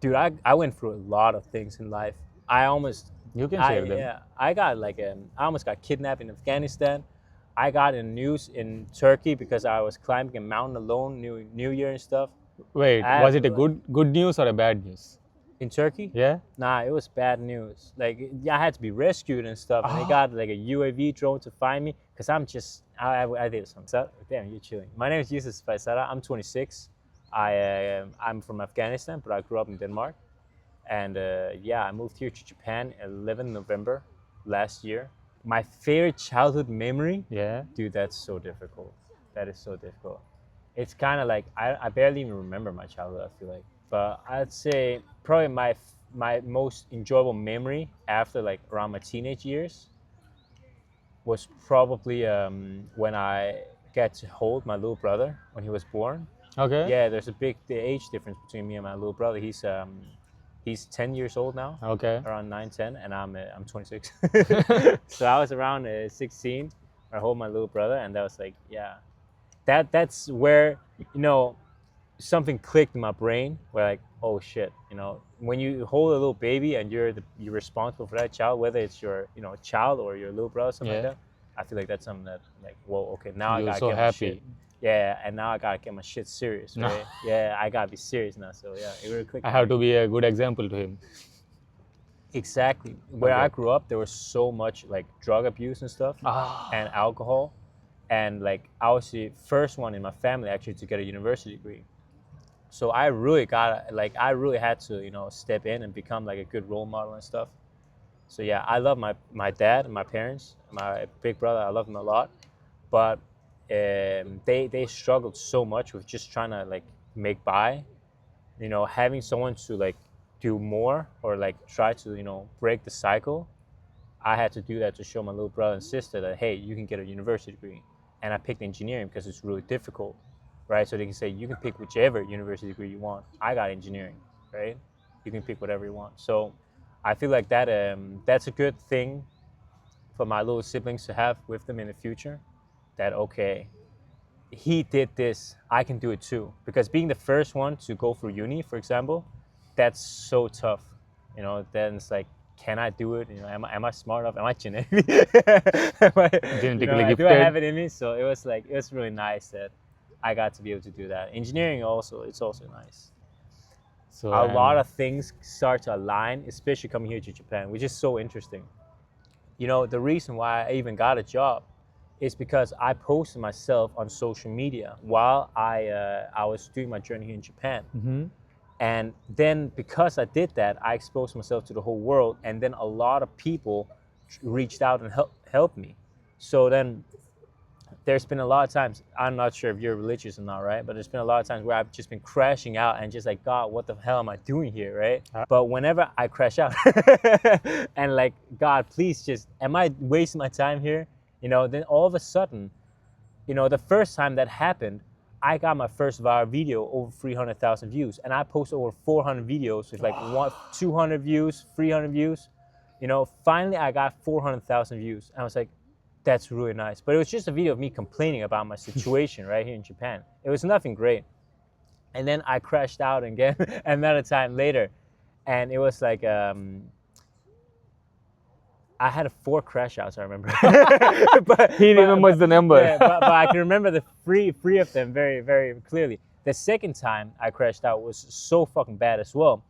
Dude, I went through a lot of things in life. I almost You can share them. yeah, I got I almost got kidnapped in Afghanistan. I got in news in Turkey because I was climbing a mountain alone, New Year and stuff. Wait, I was have it a good news or a bad news? in Turkey? Yeah. Nah, it was bad news. Like, yeah, I had to be rescued and stuff, and they got like a UAV drone to find me because I did something. So, damn, you're chilling. My name is Yusuf. I'm 26. I'm from Afghanistan, but I grew up in Denmark, and yeah, I moved here to Japan 11 November last year. My favorite childhood memory, Yeah. dude, that's so difficult. That is so difficult. It's kind of like I barely even remember my childhood. I feel like, but I'd say probably my most enjoyable memory after like around my teenage years was probably when I got to hold my little brother when he was born. Okay. Yeah, there's a big the age difference between me and my little brother. He's 10 years old now, Okay. around 9, 10, and I'm 26. So I was around 16. I hold my little brother, and that was like, yeah, that's where something clicked in my brain. Where like, oh shit, when you hold a little baby and you're responsible for that child, whether it's your child or your little brother, something like Yeah. that. I feel like that's something that like, whoa, okay, now I You're gotta so get my shit. happy. Yeah, and now I gotta get my shit serious, right? Yeah, I gotta be serious now. So yeah, it really clicked. I have to be a good example to him. Exactly. Where I Okay. grew up, there was so much like drug abuse and stuff, and alcohol, and like I was the first one in my family actually to get a university degree. So I really I really had to step in and become like a good role model and stuff. So yeah, I love my dad and my parents, my big brother. I love him a lot, but they struggled so much with just trying to like make by. Having someone to like do more or like try to break the cycle. I had to do that to show my little brother and sister that hey, you can get a university degree, and I picked engineering because it's really difficult, right? So they can say you can pick whichever university degree you want. I got engineering, right? You can pick whatever you want. So I feel like that's a good thing for my little siblings to have with them in the future. That okay, he did this, I can do it too. Because being the first one to go through uni, for example, that's so tough. Then it's like, can I do it? Am I smart enough? Am I genetically? Genetically Do I have gifted. it in me? So it was really nice that I got to be able to do that. Engineering also, it's also nice. So A lot and of things start to align, especially coming here to Japan, which is so interesting. The reason why I even got a job is because I posted myself on social media while I was doing my journey here in Japan. And then because I did that, I exposed myself to the whole world, and then a lot of people reached out and helped me. So then there's been a lot of times, I'm not sure if you're religious or not, right? But there's been a lot of times where I've just been crashing out and just like, God, what the hell am I doing here, right? But whenever I crash out and like, God, please just, am I wasting my time here? Then all of a sudden, the first time that happened, I got my first viral video over 300,000 views, and I posted over 400 videos with like 200 views, 300 views. Finally I got 400,000 views. I was like, that's really nice. But it was just a video of me complaining about my situation right here in Japan. It was nothing great. And then I crashed out again another time later, and it was like I had 4 crash outs, I remember. he remembers the number. Yeah, but I can remember the three of them very, very clearly. The second time I crashed out was so fucking bad as well.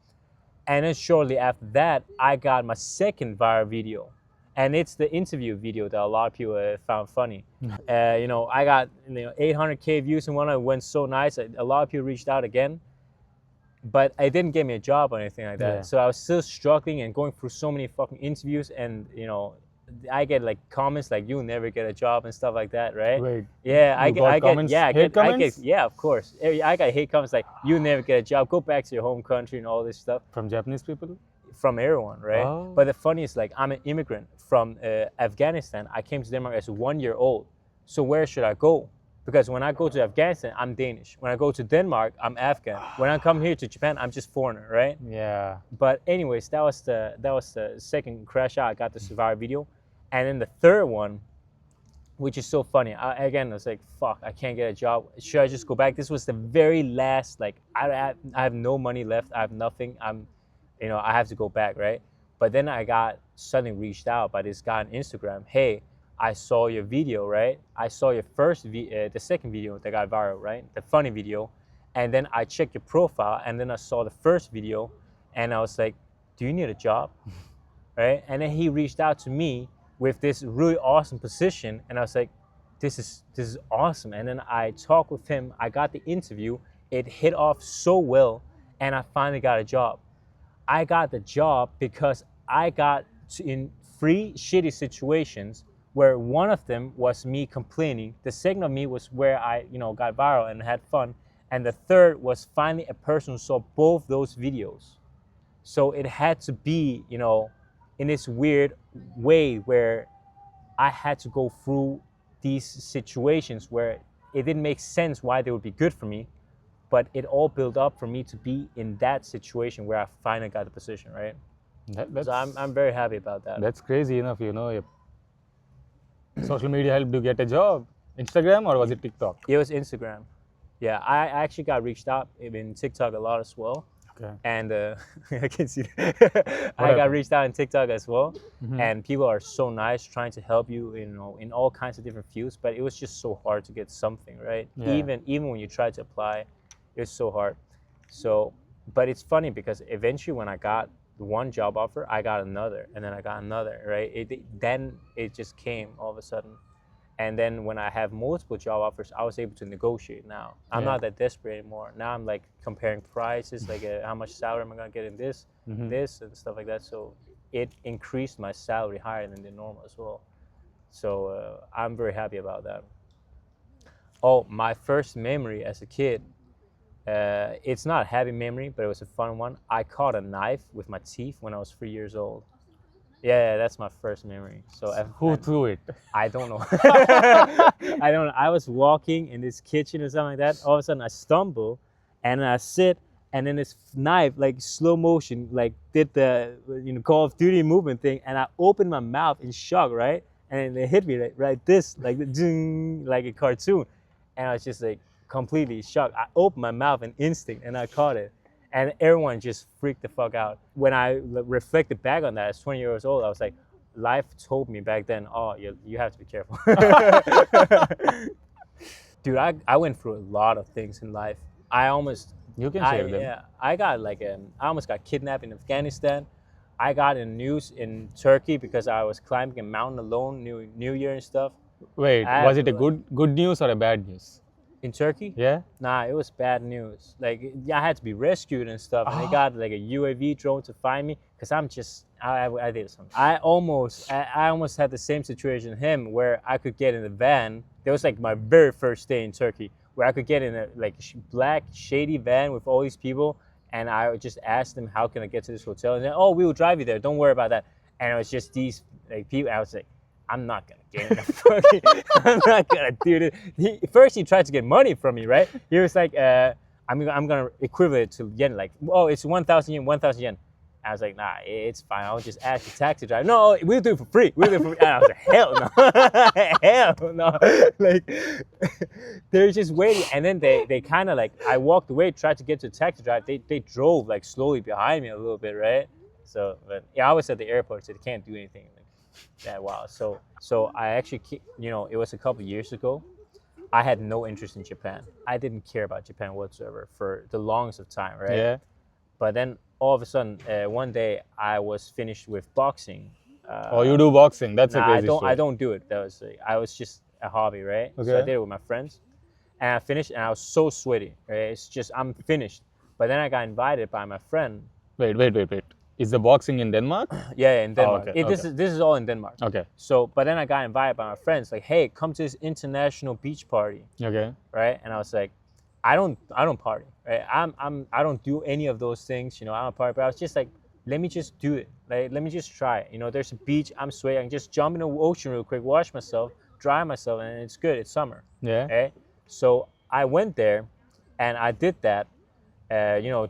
And then shortly after that, I got my second viral video. And it's the interview video that a lot of people found funny. I got 800K views in one. It went so nice. A lot of people reached out again. But it didn't get me a job or anything like that. Yeah. So I was still struggling and going through so many fucking interviews, and I get like comments like "you'll never get a job" and stuff like that, right? Wait. Yeah, You got comments, hate comments? yeah, of course. I got hate comments like "you'll never get a job, go back to your home country" and all this stuff From Japanese people? from everyone, right? Oh. But the funny is like I'm an immigrant from Afghanistan. I came to Denmark as 1 year old. So where should I go? Because when I go to Afghanistan, I'm Danish. When I go to Denmark, I'm Afghan. When I come here to Japan, I'm just foreigner, right? Yeah. But anyways, that was the second crash out. I got the survivor video, and then the third one which is so funny. Again, I was like, fuck, I can't get a job. Should I just go back? This was the very last, like, I have no money left. I have nothing. I have to go back, right? But then I got suddenly reached out by this guy on Instagram. Hey, I saw your video, right? I saw your the second video that got viral, right? The funny video. And then I checked your profile, and then I saw the first video, and I was like, do you need a job? Right? And then he reached out to me with this really awesome position, and I was like, this is awesome. And then I talked with him. I got the interview. It hit off so well, and I finally got a job. I got the job because I got in 3 shitty situations where one of them was me complaining. The second of me was where I, got viral and had fun. And the third was finally a person who saw both those videos. So it had to be, in this weird way where I had to go through these situations where it didn't make sense why they would be good for me, but it all built up for me to be in that situation where I finally got the position, right? So I'm very happy about that. That's crazy enough, Social media helped you get a job. Instagram, or was it TikTok? It was Instagram. Yeah, I actually got reached out in TikTok a lot as well. Okay. And I can see that. I got reached out in TikTok as well. Mm-hmm. And people are so nice trying to help you, in all kinds of different fields. But it was just so hard to get something, right? Yeah. Even when you try to apply, it's so hard. So, but it's funny because eventually when I got one job offer, I got another, and then I got another, right? Then it just came all of a sudden. And then when I have multiple job offers, I was able to negotiate now. I'm not that desperate anymore. Now I'm like comparing prices, like how much salary am I going to get in this, this, and stuff like that. So it increased my salary higher than the normal as well. So I'm very happy about that. Oh, my first memory as a kid, it's not a happy memory, but it was a fun one. I caught a knife with my teeth when I was 3 years old. Yeah, that's my first memory. So who threw it? I don't know. I don't know. I was walking in this kitchen or something like that. All of a sudden, I stumble, and I sit, and then this knife, like slow motion, like did the Call of Duty movement thing, and I opened my mouth in shock, right? And it hit me right this, like like a cartoon, and I was just like completely shocked. I opened my mouth in instinct, and I caught it. And everyone just freaked the fuck out. When I reflected back on that, as 20 years old, I was like, life told me back then, oh, you have to be careful. Dude, I went through a lot of things in life. You can share them. Yeah, I almost got kidnapped in Afghanistan. I got in news in Turkey because I was climbing a mountain alone, New Year and stuff. Wait, was it a good news or a bad news? In Turkey? Yeah. Nah, it was bad news. Like, I had to be rescued and stuff, and they got like a UAV drone to find me because I did something. I almost had the same situation as him where I could get in the van. That was like my very first day in Turkey, where I could get in a like black shady van with all these people, and I just asked them, how can I get to this hotel? And then, oh, we will drive you there. Don't worry about that. And it was just these like people. I was like, I'm not gonna get in I'm not gonna do this. First he tried to get money from me, right? He was like, I'm gonna equivalent it to yen, like, oh, it's 1,000 yen. I was like, nah, it's fine. I'll just ask the taxi driver. No, we'll do it for free. And I was like, hell no, hell no. Like, they're just waiting, and then they kind of like, I walked away, tried to get to the taxi driver. They drove like slowly behind me a little bit, right? So, but yeah, I was at the airport, so they can't do anything that wow. So I actually, it was a couple of years ago. I had no interest in Japan. I didn't care about Japan whatsoever for the longest of time, right? Yeah. But then all of a sudden, one day I was finished with boxing. Oh, you do boxing? That's a crazy story. I don't do it. I was just a hobby, right? Okay. So I did it with my friends, and I finished, and I was so sweaty. Right? It's just I'm finished. But then I got invited by my friend. Wait. Is the boxing in Denmark? Yeah, in Denmark. Oh, okay. This is all in Denmark. Okay. So, but then I got invited by my friends, like, hey, come to this international beach party. Okay. Right? And I was like, I don't party. Right? I don't do any of those things. I don't party. But I was just like, let me just do it. Like, let me just try it. There's a beach. I'm sweating. I can just jump in the ocean real quick, wash myself, dry myself, and it's good. It's summer. Yeah. Right? So I went there, and I did that.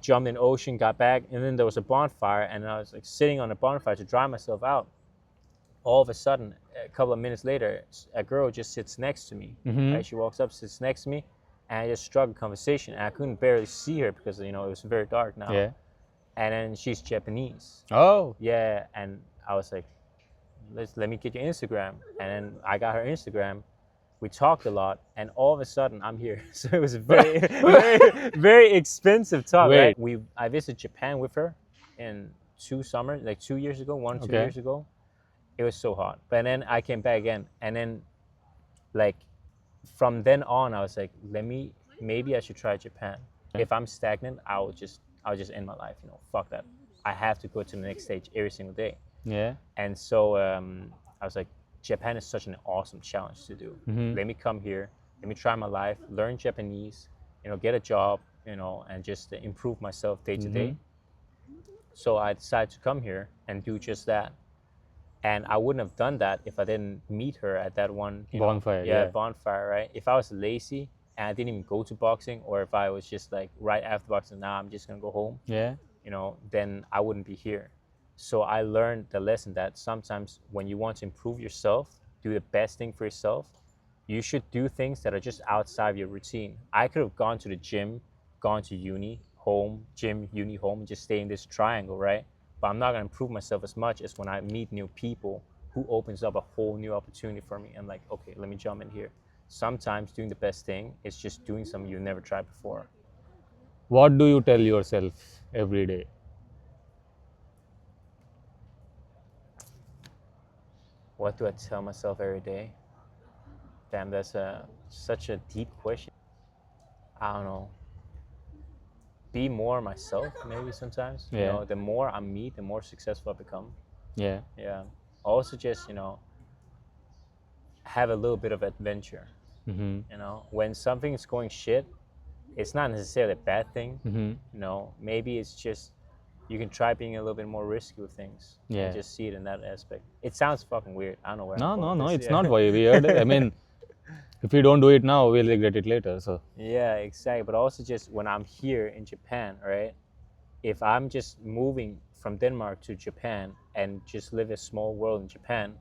Jumped in the ocean, got back, and then there was a bonfire, and I was like sitting on a bonfire to dry myself out. all of a sudden, a couple of minutes later, a girl just sits next to me. Right? She walks up, sits next to me, and I just struck a conversation. And I couldn't barely see her because it was very dark now. Yeah. And then she's Japanese. Oh. Yeah, and I was like, let me get your Instagram. And then I got her Instagram. We talked a lot, and all of a sudden I'm here. So it was a very, very expensive talk. Wait. Right? I visited Japan with her in 2 summers, like 2 years ago, 2 years ago. It was so hot. But then I came back again, and then like from then on I was like, maybe I should try Japan. If I'm stagnant, I'll just end my life. Fuck that. I have to go to the next stage every single day. Yeah. And so I was like, Japan is such an awesome challenge to do. Let me come here, let me try my life, learn Japanese, get a job, and just improve myself day to day. So I decided to come here and do just that. And I wouldn't have done that if I didn't meet her at that one Bonfire. Yeah, Bonfire, right? If I was lazy and I didn't even go to boxing, or if I was just like right after boxing, now I'm just gonna go home. Yeah. Then I wouldn't be here. So I learned the lesson that sometimes when you want to improve yourself, do the best thing for yourself, you should do things that are just outside of your routine. I could have gone to the gym, gone to uni, home, gym, uni, home, and just stay in this triangle, right? But I'm not going to improve myself as much as when I meet new people who opens up a whole new opportunity for me. I'm like, okay, let me jump in here. Sometimes doing the best thing is just doing something you never tried before. What do you tell yourself every day? What do I tell myself every day? Damn, that's such a deep question. I don't know. Be more myself, maybe sometimes. Yeah. The more I meet, the more successful I become. Yeah. Yeah. Also just, have a little bit of adventure. When something's going shit, it's not necessarily a bad thing. Maybe it's just you can try being a little bit more risky with things. Yeah. And just see it in that aspect. It sounds fucking weird. I don't know where I'm going with No, this. it's not very weird. I mean, if we don't do it now, we'll regret it later. So Yeah, exactly. But also just when I'm here in Japan, right? If I'm just moving from Denmark to Japan and just live a small world in Japan,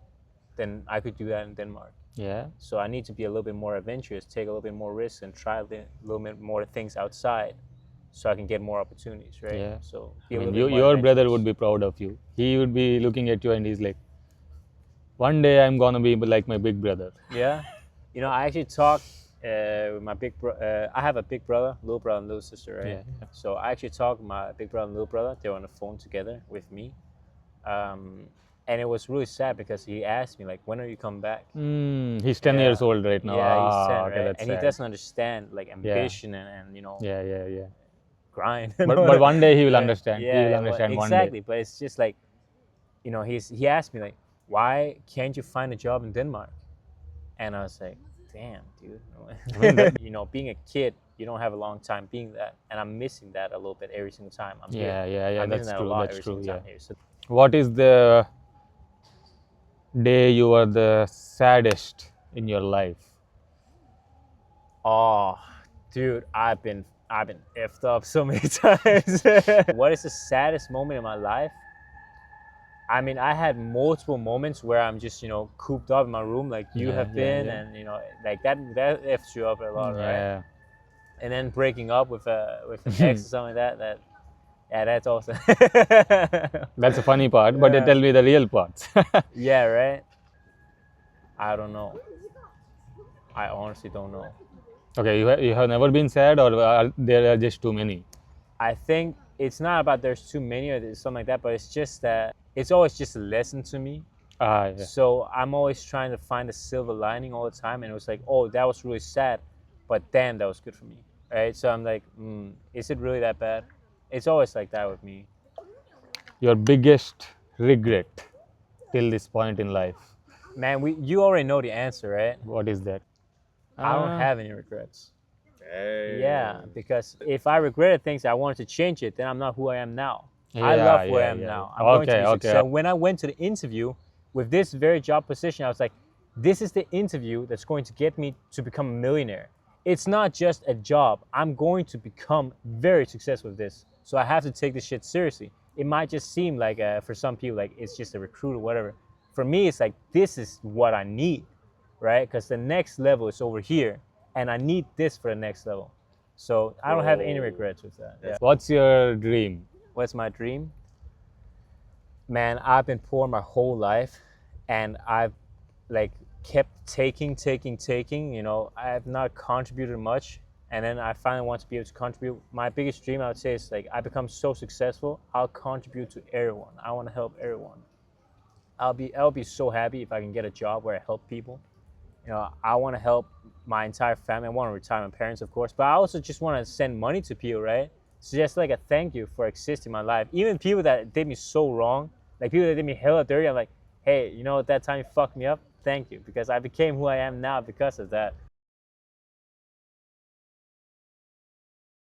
then I could do that in Denmark. yeah. So I need to be a little bit more adventurous, take a little bit more risks, and try a little bit more things outside, so I can get more opportunities, right? Yeah. So I mean, your brother would be proud of you. He would be looking at you and he's like, one day I'm gonna be like my big brother. Yeah. I actually talked with my big brother. I have a big brother, little brother, and little sister, right? Yeah. So I actually talked with my big brother and little brother. They were on the phone together with me. And it was really sad because he asked me, like, when are you coming back? He's 10 years old right now. Yeah, he's 10, okay, right? that's And sad. he doesn't understand, like, ambition and Yeah. grind. But one day he will understand. Yeah, he will understand one exactly. day. But it's just like, he asked me, like, why can't you find a job in Denmark? And I was like, damn, dude. I mean, Being a kid, you don't have a long time being that. And I'm missing that a little bit every single time I'm here. Yeah. I'm That's missing that true. a lot That's every true. single Yeah. time here. So, What is the day you were the saddest in your life? oh, dude, I've been effed up so many times. What is the saddest moment in my life? I mean, I had multiple moments where I'm just, cooped up in my room like you have been, and like that F's you up a lot, right? And then breaking up with an ex or something like that. That's awesome. That's a funny part, but tell me the real parts. Yeah, right? I don't know. I honestly don't know. Okay, you have never been sad, or there are just too many? I think it's not about there's too many or something like that, but it's just that it's always just a lesson to me. Yeah. So I'm always trying to find a silver lining all the time, and it was like, oh, that was really sad, but damn, that was good for me, right? So I'm like, is it really that bad? It's always like that with me. Your biggest regret till this point in life? Man, you already know the answer, right? What is that? I don't have any regrets. Yeah, because if I regretted things, I wanted to change it, then I'm not who I am now. I love who I am now. I'm going to be successful. When I went to the interview with this very job position, I was like, this is the interview that's going to get me to become a millionaire. It's not just a job. I'm going to become very successful with this. So I have to take this shit seriously. It might just seem like, for some people, like it's just a recruit or whatever. for me, it's like, this is what I need, right? Because the next level is over here, and I need this for the next level. So I don't have any regrets with that. Yeah. What's your dream? What's my dream? Man, I've been poor my whole life, and I've like kept taking. You know, I have not contributed much, and then I finally want to be able to contribute. My biggest dream, I would say, is like, I become so successful, I'll contribute to everyone. I want to help everyone. I'll be so happy if I can get a job where I help people. You know, I want to help my entire family. I want to retire my parents, of course, but I also just want to send money to people, right? So just like a thank you for existing in my life. Even people that did me so wrong, like people that did me hella dirty, I'm like, hey, you know, at that time you fucked me up, thank you, because I became who I am now because of that.